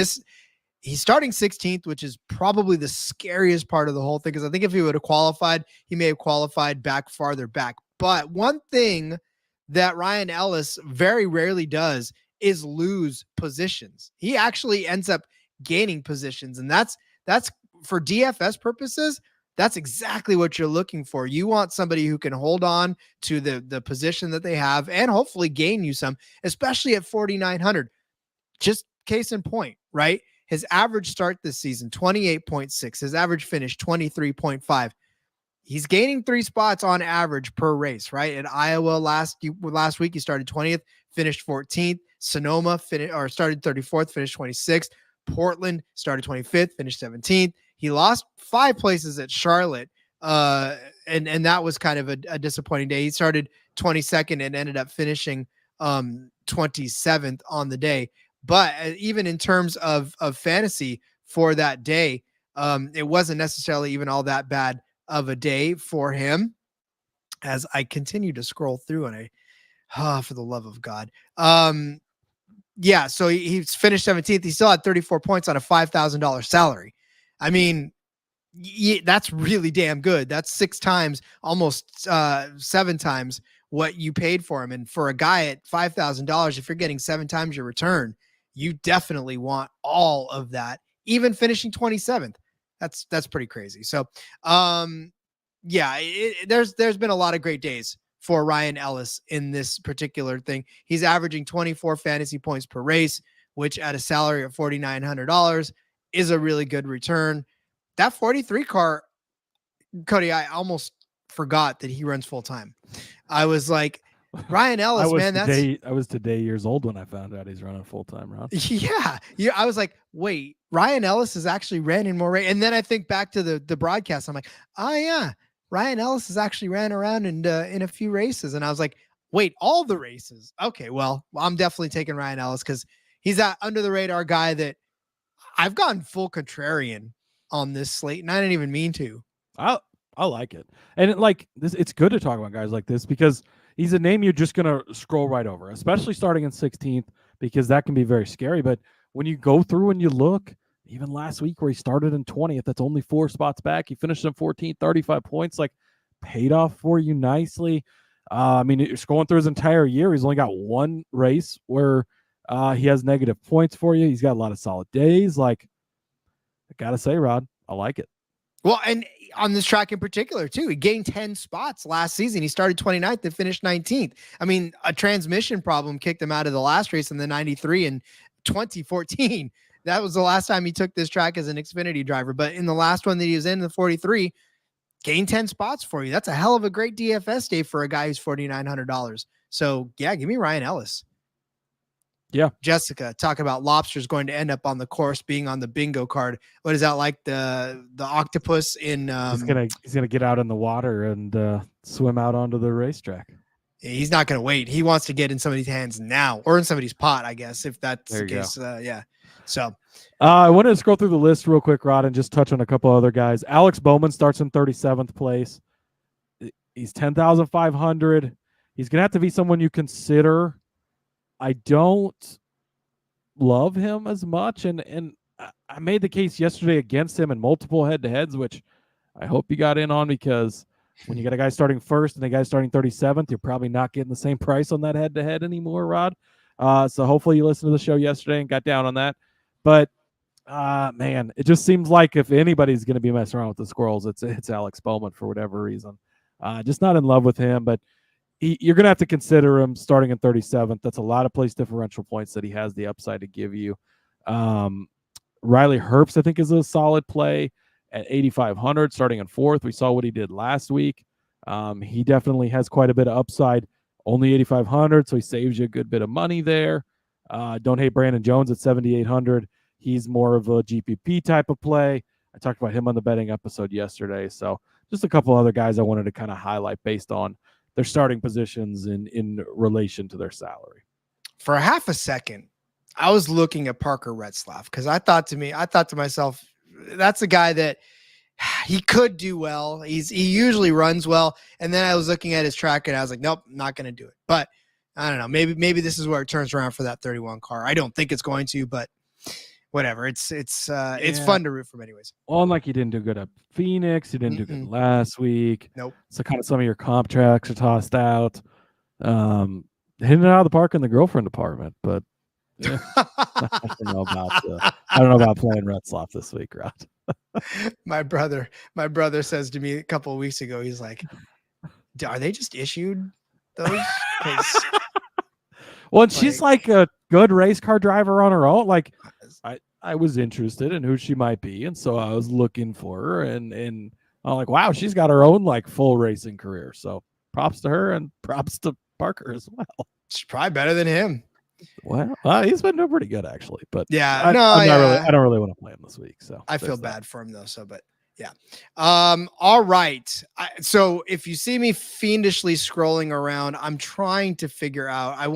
he's starting 16th, which is probably the scariest part of the whole thing. Because I think if he would have qualified, he may have qualified farther back. But one thing that Ryan Ellis very rarely does is lose positions. He actually ends up gaining positions, and that's for DFS purposes. That's exactly what you're looking for. You want somebody who can hold on to the position that they have and hopefully gain you some, especially at 4,900. Just case in point, right? His average start this season, 28.6. His average finish, 23.5. He's gaining 3 spots on average per race, right? At Iowa last week, he started 20th, finished 14th. Sonoma started 34th, finished 26th. Portland started 25th, finished 17th. He lost 5 places at Charlotte, and that was kind of a disappointing day. He started 22nd and ended up finishing 27th on the day. But even in terms of fantasy for that day, it wasn't necessarily even all that bad of a day for him. As I continue to scroll through, and for the love of God. So he's finished 17th. He still had 34 points on a $5,000 salary. I mean, that's really damn good. That's 6 times, almost 7 times what you paid for him. And for a guy at $5,000, if you're getting 7 times your return, you definitely want all of that, even finishing 27th. That's pretty crazy. So, there's been a lot of great days for Ryan Ellis in this particular thing. He's averaging 24 fantasy points per race, which at a salary of $4,900 is a really good return. That 43 car, Cody, I almost forgot that he runs full time. I was like, Ryan Ellis, I was today years old when I found out he's running full time, Ron. Yeah. I was like, wait, Ryan Ellis has actually ran in more race. And then I think back to the broadcast. I'm like, oh yeah, Ryan Ellis has actually ran around in a few races. And I was like, wait, all the races? Okay, well, I'm definitely taking Ryan Ellis because he's that under the radar guy that I've gone full contrarian on this slate, and I didn't even mean to. I like it. And it's good to talk about guys like this because he's a name you're just going to scroll right over, especially starting in 16th, because that can be very scary. But when you go through and you look, even last week where he started in 20th, that's only 4 spots back. He finished in 14th, 35 points, paid off for you nicely. It's going through his entire year. He's only got 1 race where he has negative points for you. He's got a lot of solid days. I got to say, Rod, I like it. Well, and on this track in particular, too, he gained 10 spots last season. He started 29th and finished 19th. I mean, a transmission problem kicked him out of the last race in the 93 in 2014. That was the last time he took this track as an Xfinity driver. But in the last one that he was in the 43, gained 10 spots for you. That's a hell of a great DFS day for a guy who's $4,900. So, yeah, give me Ryan Ellis. Yeah. Jessica, talk about lobsters going to end up on the course being on the bingo card. What is that like? The octopus in he's gonna get out in the water and swim out onto the racetrack. He's not gonna wait. He wants to get in somebody's hands now, or in somebody's pot, I guess, if that's the case. So I wanted to scroll through the list real quick, Rod, and just touch on a couple other guys. Alex Bowman starts in 37th place. He's 10,500. He's gonna have to be someone you consider. I don't love him as much, and I made the case yesterday against him in multiple head-to-heads, which I hope you got in on because when you got a guy starting first and a guy starting 37th, you're probably not getting the same price on that head-to-head anymore, Rod. So hopefully you listened to the show yesterday and got down on that. But man, it just seems like if anybody's going to be messing around with the squirrels, it's Alex Bowman for whatever reason. Just not in love with him, but you're going to have to consider him starting in 37th. That's a lot of place differential points that he has the upside to give you. Riley Herbst, I think, is a solid play at 8,500, starting in 4th. We saw what he did last week. He definitely has quite a bit of upside. Only 8,500, so he saves you a good bit of money there. Don't hate Brandon Jones at 7,800. He's more of a GPP type of play. I talked about him on the betting episode yesterday. So just a couple other guys I wanted to kind of highlight based on their starting positions in relation to their salary. For half a second, I was looking at Parker Retzlaff because I thought to myself, that's a guy that he could do well. He usually runs well. And then I was looking at his track and I was like, nope, not going to do it. But I don't know. Maybe this is where it turns around for that 31 car. I don't think it's going to, but whatever. It's fun to root for anyways. Well, unlike he didn't do good at Phoenix, he didn't do good last week. Nope. So kind of some of your comp tracks are tossed out. Hitting it out of the park in the girlfriend department, but yeah. I don't know about playing Retzlaff this week, Rod. My brother says to me a couple of weeks ago, he's like, are they just issued those? Well, she's like a good race car driver on her own. Like I was interested in who she might be, and so I was looking for her, and I'm like, wow, she's got her own like full racing career. So props to her and props to Parker as well. She's probably better than him. Well, he's been doing pretty good actually, but yeah, I don't really want to play him this week. So I feel bad for him though. So, but yeah. All right. So if you see me fiendishly scrolling around, I'm trying to figure out. I'm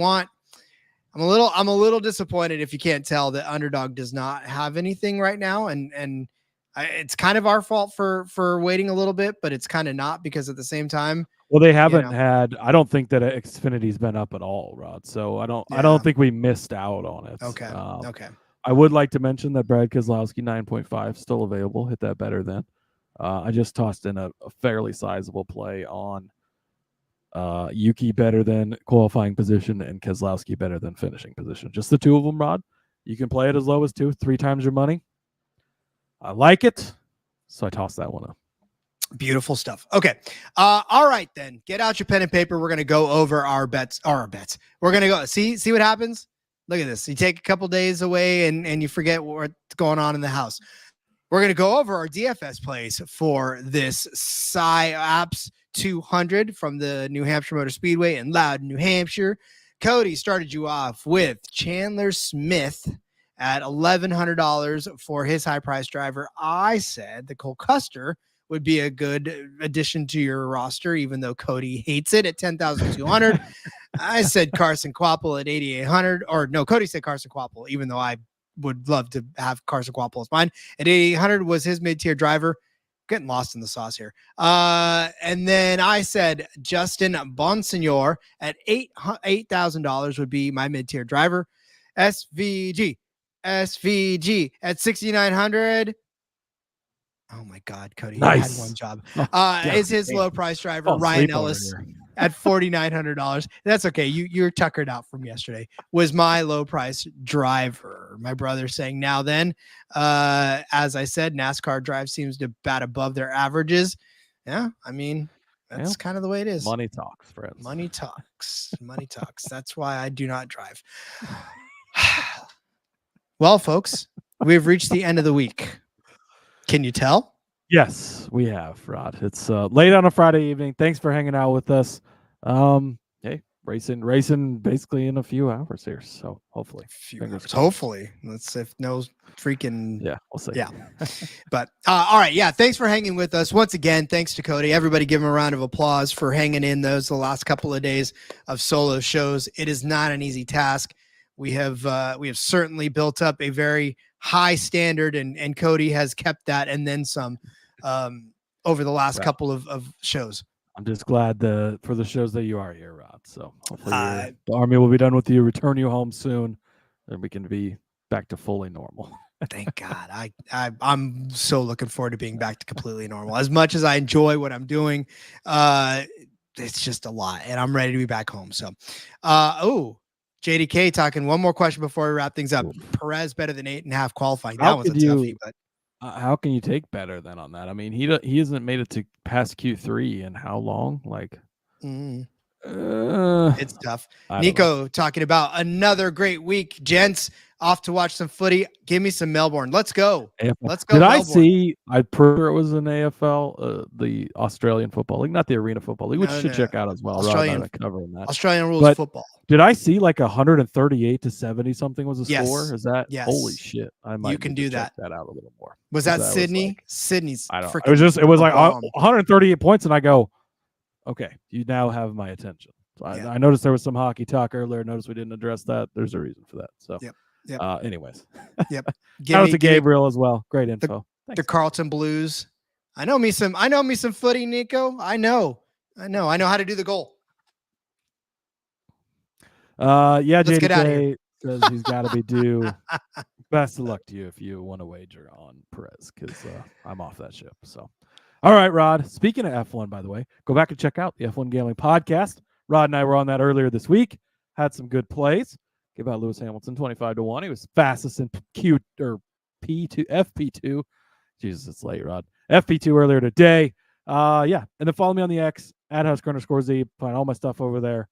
a little disappointed if you can't tell that Underdog does not have anything right now, and it's kind of our fault for waiting a little bit, but it's kind of not because at the same time. Well, they haven't had. I don't think that Xfinity's been up at all, Rod. So I don't think we missed out on it. Okay. Okay. I would like to mention that Brad Keselowski 9.5 still available. Hit that better than. I just tossed in a fairly sizable play on Yuki better than qualifying position and Keselowski better than finishing position. Just the two of them, Rod. You can play it as low as 3 times your money. I like it, so I tossed that one up. Beautiful stuff. Okay. All right, then. Get out your pen and paper. We're going to go over our bets. We're going to go see what happens. Look at this. You take a couple days away and you forget what's going on in the house. We're going to go over our DFS plays for this SciAps 200 from the New Hampshire Motor Speedway in Loudon, New Hampshire. Cody started you off with Chandler Smith at $1,100 for his high price driver. I said the Cole Custer would be a good addition to your roster, even though Cody hates it at 10,200. I said Carson Kvapil at 8,800, or no, Cody said Carson Kvapil, even though I would love to have Carson Kvapil as mine. At 8,800 was his mid-tier driver. Getting lost in the sauce here. And then I said Justin Bonsignor at $8,000 would be my mid-tier driver. SVG at 6,900. Oh my God, Cody, nice. Had one job. Is his low price driver Ryan Ellis at $4,900. That's okay. You're tuckered out from yesterday. Was my low price driver. My brother saying now then, as I said, NASCAR drive seems to bat above their averages. Yeah, I mean that's kind of the way it is. Money talks, friends. Money talks. Money talks. That's why I do not drive. Well, folks, we've reached the end of the week. Can you tell? Yes, we have, Rod. It's late on a Friday evening. Thanks for hanging out with us. Hey, racing basically in a few hours here. So hopefully, hopefully, let's if no freaking we'll see. Yeah, but all right, yeah. Thanks for hanging with us once again. Thanks to Cody. Everybody, give him a round of applause for hanging in the last couple of days of solo shows. It is not an easy task. We have certainly built up a very high standard, and Cody has kept that and then some over the last couple of shows. I'm just glad for the shows that you are here, Rob. So hopefully the Army will be done with you, return you home soon, and we can be back to fully normal. Thank God. I'm so looking forward to being back to completely normal. As much as I enjoy what I'm doing, it's just a lot, and I'm ready to be back home. So, JDK talking one more question before we wrap things up. Perez better than 8.5 qualifying. That was a toughie, but how can you take better than on that? I mean, he hasn't made it to past Q3 in how long? Like, it's tough. Nico talking about another great week, gents. Off to watch some footy. Give me some Melbourne. Let's go. AFL. Let's go. Did Melbourne. I see? I'm pretty sure it was an AFL, the Australian Football League, not the Arena Football League, which you should check out as well. Australian rules but football. Did I see like 138 to 70 something was the score? Is that holy shit? I might. You can do check that out a little more. Was that Sydney? Sydney's. I don't know. It was like 138 points, and I go, okay, you now have my attention. So I noticed there was some hockey talk earlier. Noticed we didn't address that. There's a reason for that. So. Yep. Anyways. Yep. Shout out to Gabriel as well. Great info. The Carlton Blues. I know me some footy, Nico. I know how to do the goal. JDK says he's got to be due. Best of luck to you if you want to wager on Perez, because I'm off that ship. So, all right, Rod. Speaking of F1, by the way, go back and check out the F1 Gambling Podcast. Rod and I were on that earlier this week. Had some good plays. Give out Lewis Hamilton 25-1. He was fastest in FP2. Jesus, it's late, Rod. FP2 earlier today. And then follow me on the X at @Husker_Zeeb. Find all my stuff over there.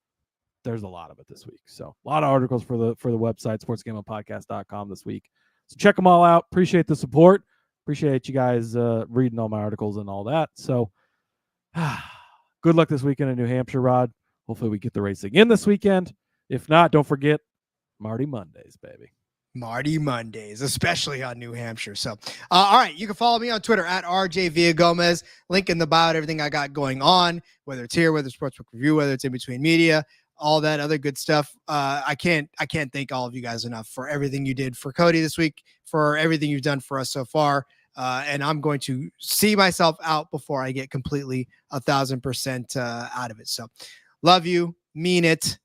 There's a lot of it this week. So a lot of articles for the website, sportsgamblingpodcast.com this week. So check them all out. Appreciate the support. Appreciate you guys reading all my articles and all that. So good luck this weekend in New Hampshire, Rod. Hopefully we get the racing in this weekend. If not, don't forget Marty Mondays, baby. Marty Mondays, especially on New Hampshire. So, all right, you can follow me on Twitter at RJ Villagomez. Link in the bio, everything I got going on, whether it's here, whether it's Sportsbook Review, whether it's in between media, all that other good stuff. I can't thank all of you guys enough for everything you did for Cody this week, for everything you've done for us so far. And I'm going to see myself out before I get completely 1,000% out of it. So, love you, mean it.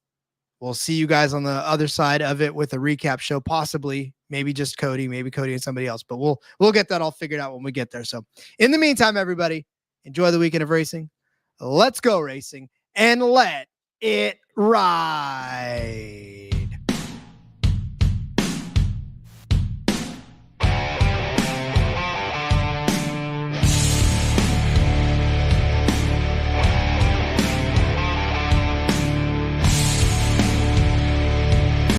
We'll see you guys on the other side of it with a recap show, possibly, maybe just Cody, maybe Cody and somebody else, but we'll get that all figured out when we get there. So in the meantime, everybody, enjoy the weekend of racing. Let's go racing and let it ride.